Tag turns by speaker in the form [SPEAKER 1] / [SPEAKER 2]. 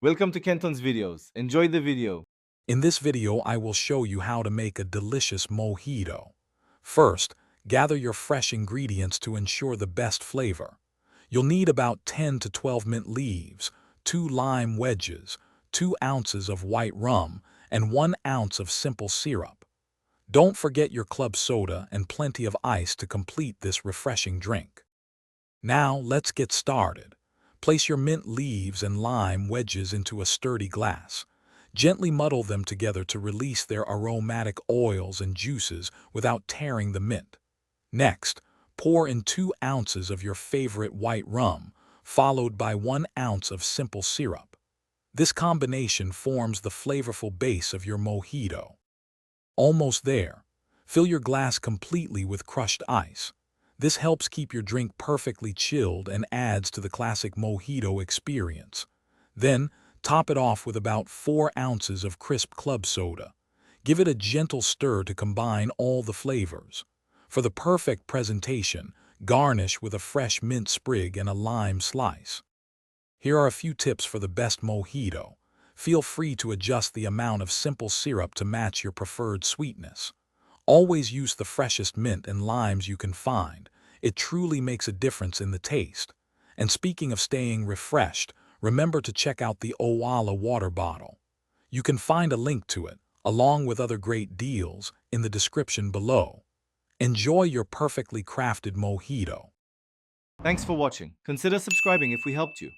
[SPEAKER 1] Welcome to Kenton's videos. Enjoy the video.
[SPEAKER 2] In this video, I will show you how to make a delicious mojito. First, gather your fresh ingredients to ensure the best flavor. You'll need about 10 to 12 mint leaves, 2 lime wedges, 2 ounces of white rum, and 1 ounce of simple syrup. Don't forget your club soda and plenty of ice to complete this refreshing drink. Now, let's get started. Place your mint leaves and lime wedges into a sturdy glass. Gently muddle them together to release their aromatic oils and juices without tearing the mint. Next, pour in 2 ounces of your favorite white rum, followed by 1 ounce of simple syrup. This combination forms the flavorful base of your mojito. Almost there. Fill your glass completely with crushed ice. This helps keep your drink perfectly chilled and adds to the classic mojito experience. Then, top it off with about 4 ounces of crisp club soda. Give it a gentle stir to combine all the flavors. For the perfect presentation, garnish with a fresh mint sprig and a lime slice. Here are a few tips for the best mojito. Feel free to adjust the amount of simple syrup to match your preferred sweetness. Always use the freshest mint and limes you can find. It truly makes a difference in the taste. And speaking of staying refreshed, remember to check out the Owala water bottle. You can find a link to it, along with other great deals, in the description below. Enjoy your perfectly crafted mojito.
[SPEAKER 1] Thanks for watching. Consider subscribing if we helped you.